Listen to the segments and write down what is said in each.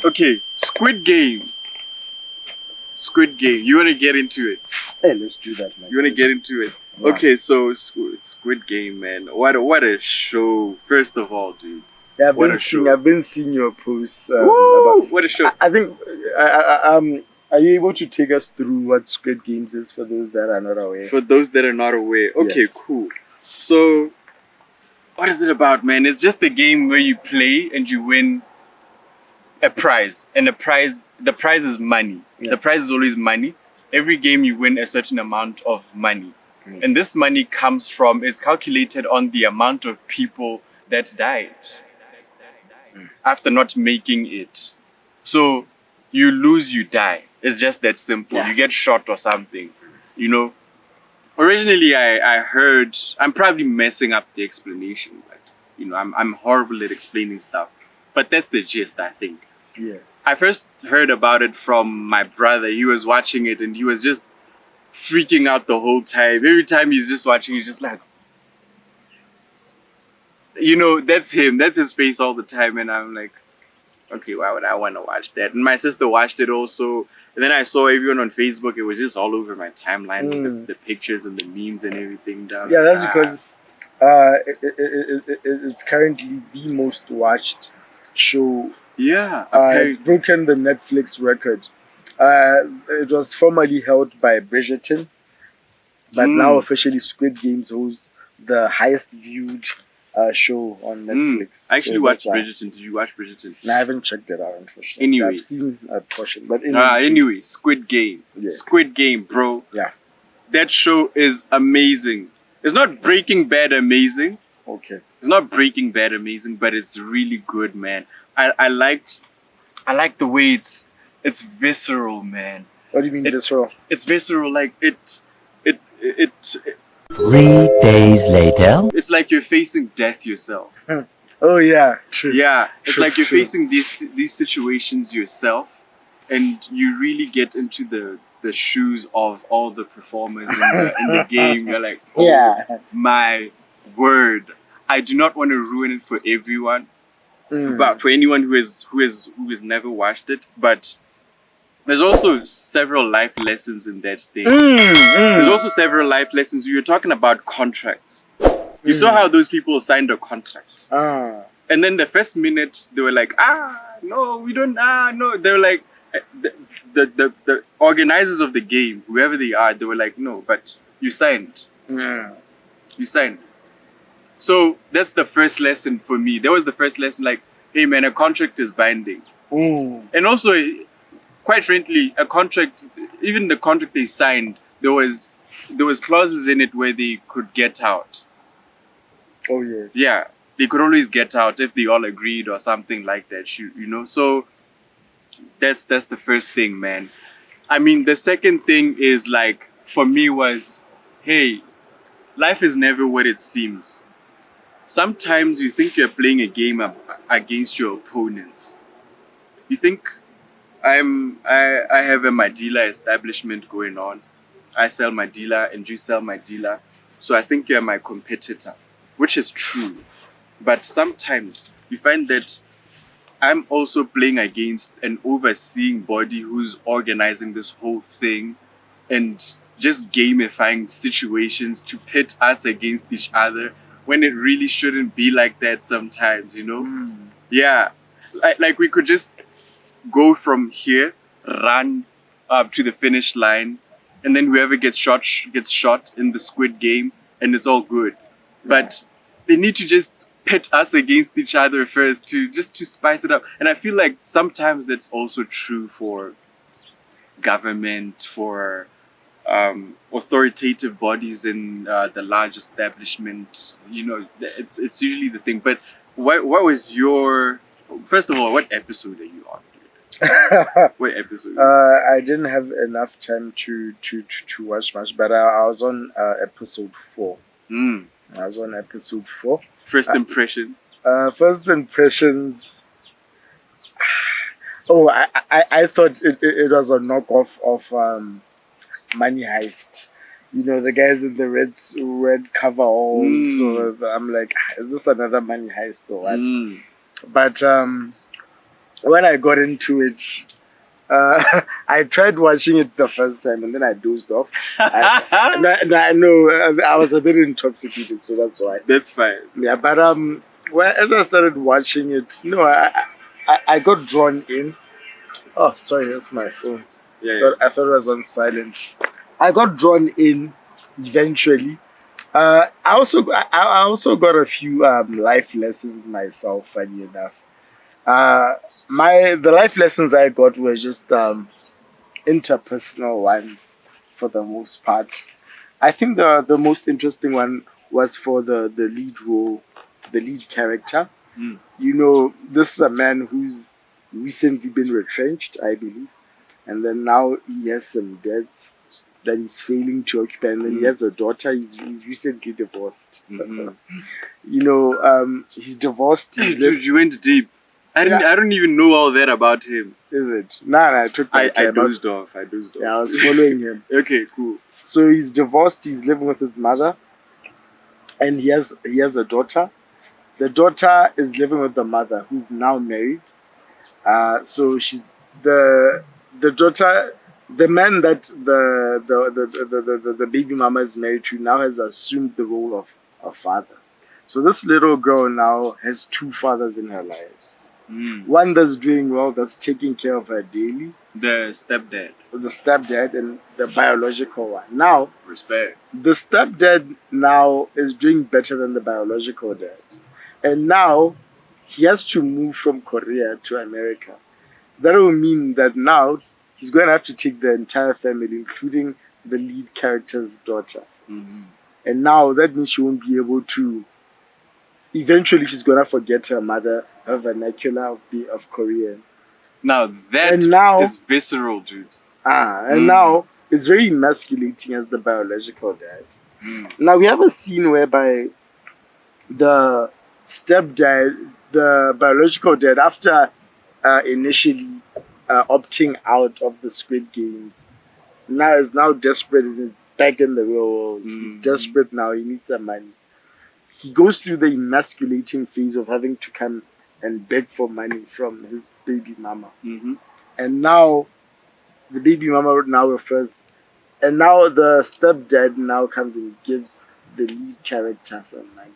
Okay, Squid Game. Squid Game. You want to get into it? Hey, let's do that, man. You want to get into it? Yeah. Okay, so Squid Game, man. What a show! First of all, dude. Yeah, What a show. I've been seeing your posts. Woo! What a show! I think. Are you able to take us through what Squid Games is for those that are not aware? For those that are not aware, okay, cool. So, what is it about, man? It's just a game where you play and you win a prize, and the prize is money. Yeah. The prize is always money. Every game you win a certain amount of money, and this money is calculated on the amount of people that died after not making it. So you lose, you die. It's just that simple. Yeah. You get shot or something, you know. Originally, I heard, I'm probably messing up the explanation, but you know, I'm horrible at explaining stuff. But that's the gist, I think. Yes. I first heard about it from my brother. He was watching it and he was just freaking out the whole time. Every time he's just watching, he's just like, you know, that's him. That's his face all the time. And I'm like, okay, why would I want to watch that? And my sister watched it also. And then I saw everyone on Facebook. It was just all over my timeline with the pictures and the memes and everything. Down. Yeah, that's because it's currently the most watched show. Yeah. It's broken the Netflix record. It was formerly held by Bridgerton, but now officially Squid Games holds the highest viewed show on Netflix. I actually watched Bridgerton. Did you watch Bridgerton? No, I haven't checked it out, unfortunately. Anyway. I've seen a portion. But anyway, Squid Game. Yes. Squid Game, bro. Yeah. That show is amazing. It's not Breaking Bad amazing. Okay. It's not Breaking Bad amazing, but it's really good, man. I like the way it's visceral, man. What do you mean visceral? It's visceral, like it 3 days later. It's like you're facing death yourself. Oh yeah, true. Yeah, it's True, like you're true. facing these situations yourself, and you really get into the shoes of all the performers in the game. You're like, oh Yeah. my word! I do not want to ruin it for everyone, but for anyone who has never watched it. But there's also several life lessons in that thing. There's also several life lessons. You were talking about contracts. You saw how those people signed a contract. And then the first minute, they were like, no, we don't, no. They were like, the organizers of the game, whoever they are, they were like, no, but you signed. You signed. So that's the first lesson for me. That was the first lesson, like, hey man, a contract is binding. And also, quite frankly, a contract, even the contract they signed, there was clauses in it where they could get out. Oh yes. Yeah, they could always get out if they all agreed or something like that. You know, so that's the first thing, man. I mean, the second thing is like for me was, hey, life is never what it seems. Sometimes you think you're playing a game against your opponents. You think I have a Madila establishment going on. I sell Madila and you sell Madila. So I think you're my competitor, which is true. But sometimes you find that I'm also playing against an overseeing body who's organizing this whole thing and just gamifying situations to pit us against each other when it really shouldn't be like that sometimes, you know? Yeah. Like we could just go from here, run up to the finish line, and then whoever gets shot in the Squid Game, and it's all good. But they need to just pit us against each other first to spice it up. And I feel like sometimes that's also true for government, for authoritative bodies in the large establishment. You know, it's usually the thing. But what was your, first of all, what episode are you on? What episode? I didn't have enough time to watch much, but I was on episode 4. I was on episode 4. First impressions. First impressions. Oh, I thought it was a knockoff of Money Heist. You know, the guys in the red coveralls. So I'm like, is this another Money Heist or what? But when I got into it, I tried watching it the first time and then I dozed off. I know I was a bit intoxicated, so that's why. That's fine. Yeah, but well, as I started watching it, I got drawn in. Oh, sorry, that's my phone. Yeah. I thought it was on silent. I got drawn in eventually. I also got a few life lessons myself. Funny enough, the life lessons I got were just interpersonal ones for the most part. I think the most interesting one was for the lead role, the lead character. Mm. You know, this is a man who's recently been retrenched, I believe, and then now he has some debts that he's failing to occupy, and then he has a daughter. He's recently divorced. Mm-hmm. You know, he's divorced. Dude, you went deep. I don't even know all that about him. Is it? Nah, I took my time. I dozed off. Yeah, I was following him. Okay, cool. So he's divorced. He's living with his mother, and he has a daughter. The daughter is living with the mother, who's now married. So she's the daughter. The man that the baby mama is married to now has assumed the role of a father. So this little girl now has two fathers in her life. One that's doing well, that's taking care of her daily. The stepdad. The stepdad and the biological one. Now, Respect. the stepdad now is doing better than the biological dad. And now he has to move from Korea to America. That will mean that now he's going to have to take the entire family, including the lead character's daughter. Mm-hmm. And now that means she won't be able to. Eventually, she's going to forget her mother, her vernacular of Korean. Now that is visceral, dude. Now it's very emasculating as the biological dad. Now we have a scene whereby the stepdad, the biological dad, after initially opting out of the Squid Games, now is now desperate and is back in the real world. He's desperate now. He needs some money. He goes through the emasculating phase of having to come and beg for money from his baby mama. And now the baby mama now refers, and now the stepdad now comes and gives the lead character some money.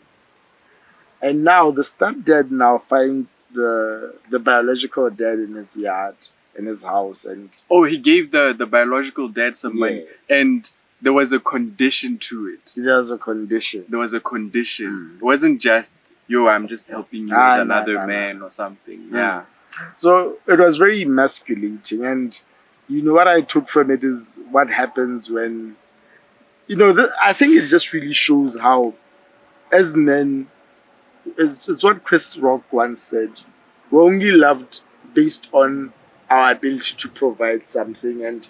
And now the stepdad now finds the biological dad in his yard, in his house, and he gave the biological dad some money, and there was a condition to it. There was a condition. It wasn't just, yo, I'm just helping you as another man or something. Yeah. So it was very emasculating, and you know what I took from it is what happens when, you know, I think it just really shows how, as men, it's what Chris Rock once said, we're only loved based on our ability to provide something and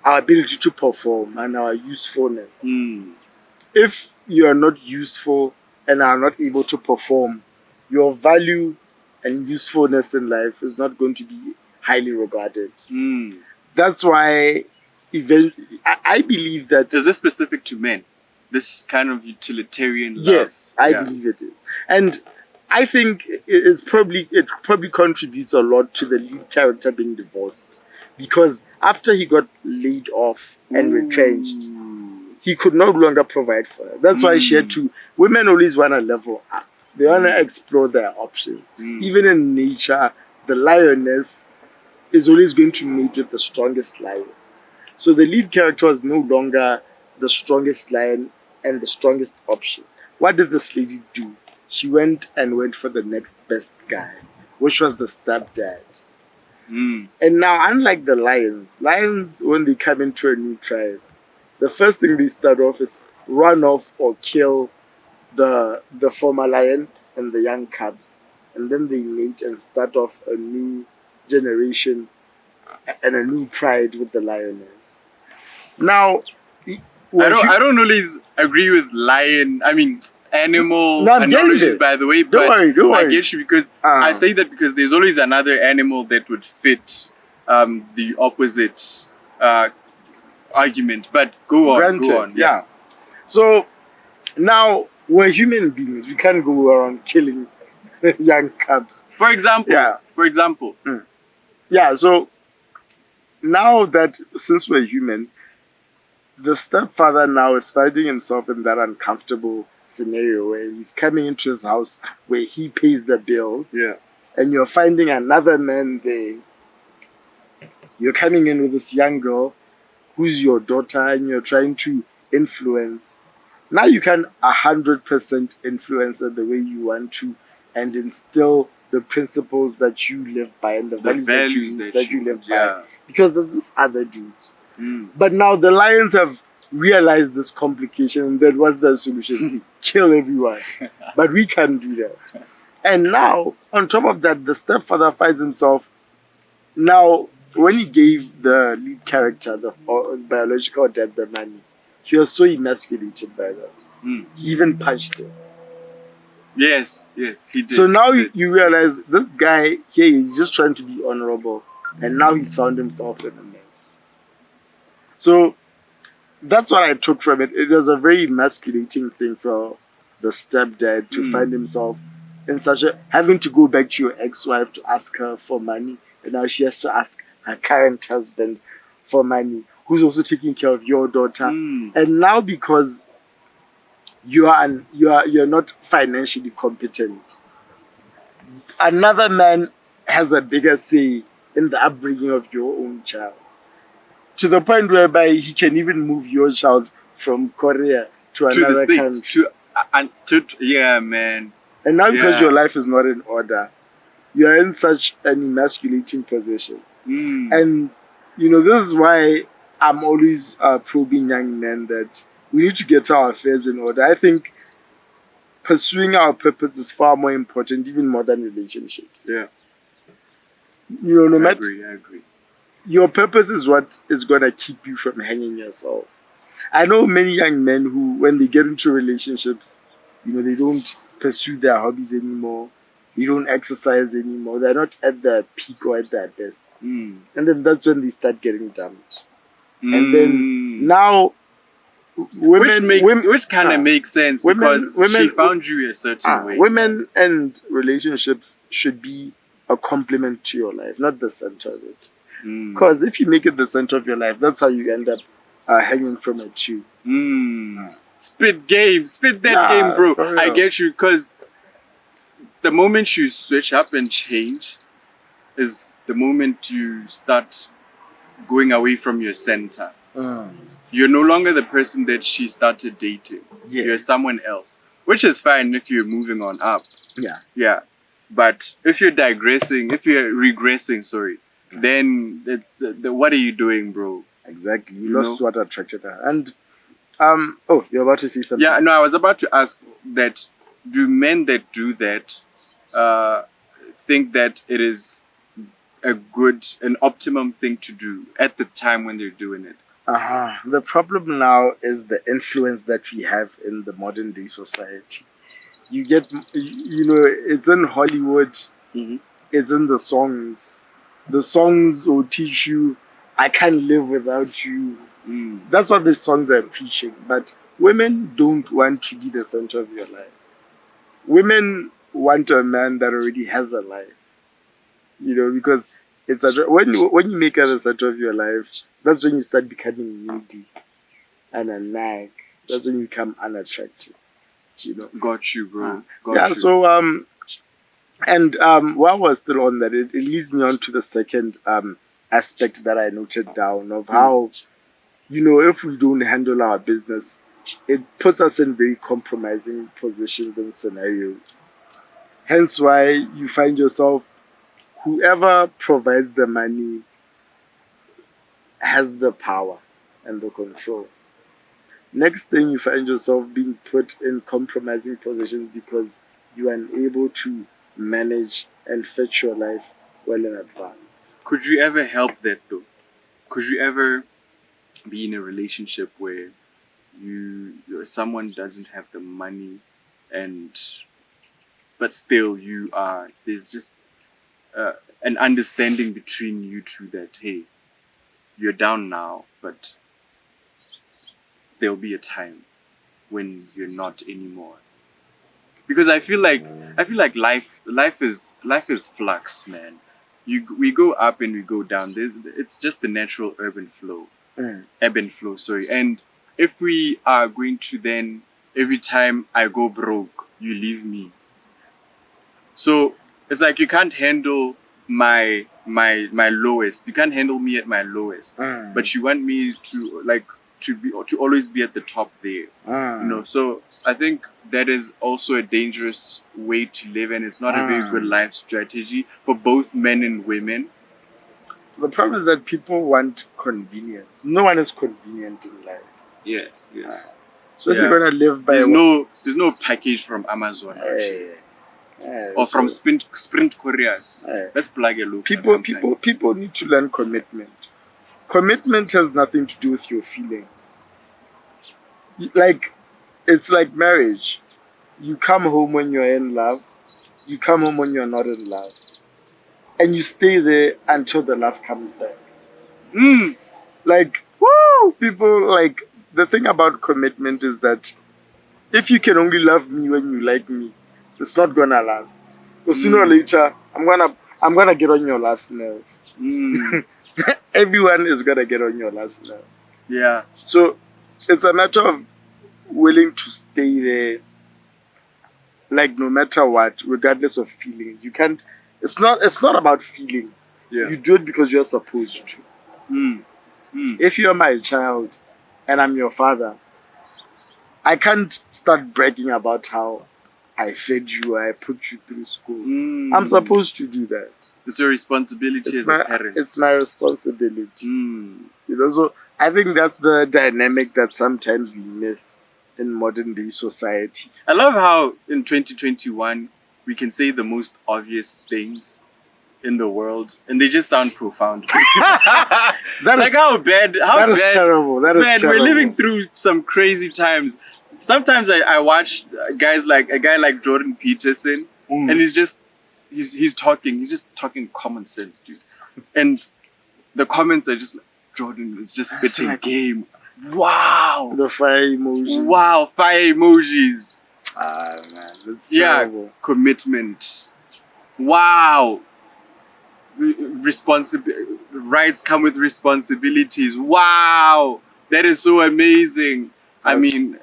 our ability to perform and our usefulness. If you are not useful and are not able to perform, your value and usefulness in life is not going to be highly regarded. That's why I believe that... Is this specific to men? This kind of utilitarian love? Yes, I believe it is. And I think it probably contributes a lot to the lead character being divorced. Because after he got laid off and retrenched, he could no longer provide for her. That's why she had to... Women always want to level up. They want to explore their options. Even in nature, the lioness is always going to mate with the strongest lion. So the lead character was no longer the strongest lion and the strongest option. What did this lady do? She went for the next best guy, which was the stepdad. And now, unlike the lions, when they come into a new tribe, the first thing they start off is run off or kill the former lion and the young cubs. And then they mate and start off a new generation and a new pride with the lioness. Now, I don't always agree with animal analogies, by the way, but don't worry. I get you, because I say that because there's always another animal that would fit the opposite argument. But go on. Yeah. So now we're human beings. We can't go around killing young cubs. For example, Yeah, so now that since we're human, the stepfather now is finding himself in that uncomfortable scenario where he's coming into his house where he pays the bills, Yeah. and you're finding another man there. You're coming in with this young girl who's your daughter, and you're trying to influence. Now you can 100% influence her the way you want to, and instill the principles that you live by and the The values that you live by. yeah. Because there's this other dude. Mm. But now the Lions have realized this complication, and that was the solution. Kill everyone. But we can't do that. And now, on top of that, the stepfather finds himself now, when he gave the lead character, the biological dad, the money, he was so emasculated by that. Mm. He even punched him. Yes, he did. So now He did. you realize this guy here is just trying to be honorable, and now he's found himself in a mess. So that's what I took from it. It was a very emasculating thing for the stepdad to find himself in such a having to go back to your ex-wife to ask her for money, and now she has to ask her current husband for money, who's also taking care of your daughter. And now because you're not financially competent, another man has a bigger say in the upbringing of your own child, to the point whereby he can even move your child from Korea to To the another States. country. Yeah, man. And now because Yeah. your life is not in order, you are in such an emasculating position. And this is why I'm always probing young men that we need to get our affairs in order. I think pursuing our purpose is far more important, even more than relationships. Yeah. No I matter agree. your purpose is what is gonna keep you from hanging yourself. I know many young men who, when they get into relationships, they don't pursue their hobbies anymore. They don't exercise anymore. They're not at their peak or at their best. And then that's when they start getting dumped. And then now, which kind of makes sense because she found you a certain way. Women and relationships should be a complement to your life, not the center of it. Because if you make it the center of your life, that's how you end up hanging from a tree. Spit that game, bro. I get you, because the moment you switch up and change is the moment you start going away from your center. You're no longer the person that she started dating. Yes. You're someone else, which is fine if you're moving on up. Yeah. But if you're regressing, then what are you doing, bro? Exactly. You lost what attracted her. And you're about to say something. Yeah, no, I was about to ask that, do men that do that think that it is an optimum thing to do at the time when they're doing it? The problem now is the influence that we have in the modern day society. You get, it's in Hollywood, it's in the songs. The songs will teach you, I can't live without you. That's what the songs are preaching. But women don't want to be the center of your life. Women want a man that already has a life. Because it's when you make her the center of your life, that's when you start becoming needy and a nag. That's when you become unattractive. Got you, bro. So and while we're still on that, it leads me on to the second aspect that I noted down of how, if we don't handle our business, it puts us in very compromising positions and scenarios. Hence why you find yourself, whoever provides the money has the power and the control. Next thing, you find yourself being put in compromising positions because you are unable to manage and fetch your life well in advance. Could you ever help that though? Could you ever be in a relationship where someone doesn't have the money, but still there's just an understanding between you two that, hey, you're down now, but there'll be a time when you're not anymore? Because I feel like life is flux, man. we go up and we go down. It's just the natural urban flow. Ebb and flow, sorry. And if we are going to then, every time I go broke, you leave me. So it's like you can't handle my lowest. You can't handle me at my lowest. But you want me to always be at the top there. So I think that is also a dangerous way to live, and it's not a very good life strategy for both men and women. The problem is that people want convenience. No one is convenient in life. Yes. So if you're gonna live by there's no package from Amazon or from Sprint Couriers. Let's plug a loop. People need to learn commitment. Commitment has nothing to do with your feelings. Like, it's like marriage. You come home when you're in love. You come home when you're not in love. And you stay there until the love comes back. Like, woo! People, like, the thing about commitment is that if you can only love me when you like me, it's not gonna last. Because sooner or later, I'm gonna get on your last nerve. Everyone is gonna get on your last nerve. Yeah. So it's a matter of willing to stay there, like, no matter what, regardless of feelings. You can't. It's not about feelings. Yeah. You do it because you're supposed to. If you're my child and I'm your father, I can't start bragging about how I fed you or I put you through school. I'm supposed to do that. It's your responsibility as a parent. It's my responsibility. So I think that's the dynamic that sometimes we miss in modern day society. I love how in 2021 we can say the most obvious things in the world and they just sound profound. How bad That is terrible. That is terrible. We're living through some crazy times. Sometimes I watch a guy like Jordan Peterson, and he's just talking common sense, dude. And the comments are just like, Jordan is just spitting game. Wow. The fire emoji. Wow, fire emojis. Man, that's terrible. Yeah, commitment. Wow. Rights come with responsibilities. Wow. That is so amazing. I mean,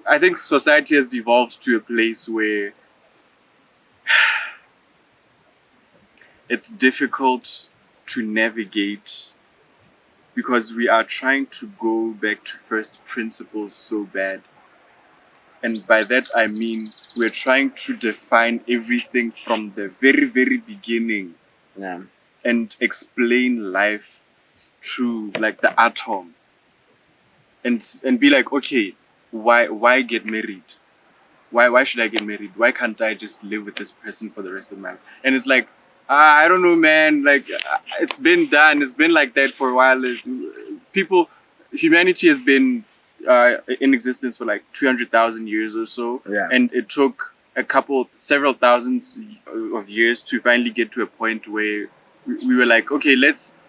I think society has devolved to a place where it's difficult to navigate because we are trying to go back to first principles so bad. And by that I mean we're trying to define everything from the very, very beginning and explain life through like the atom. And be like, okay, why get married? Why should I get married? Why can't I just live with this person for the rest of my life? And it's like, I don't know, man. Like, it's been done. It's been like that for a while. Humanity has been in existence for like 300,000 years or so. Yeah. And it took several thousands of years to finally get to a point where we were like, okay,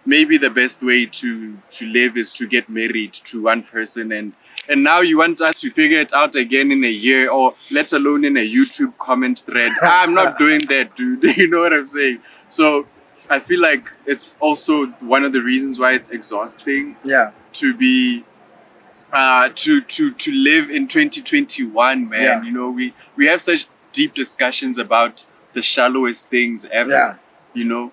maybe the best way to live is to get married to one person. And now you want us to figure it out again in a year, or let alone in a YouTube comment thread. I'm not doing that, dude. You know what I'm saying? So I feel like it's also one of the reasons why it's exhausting to be to live in 2021, man. Yeah. You know, we have such deep discussions about the shallowest things ever. You know,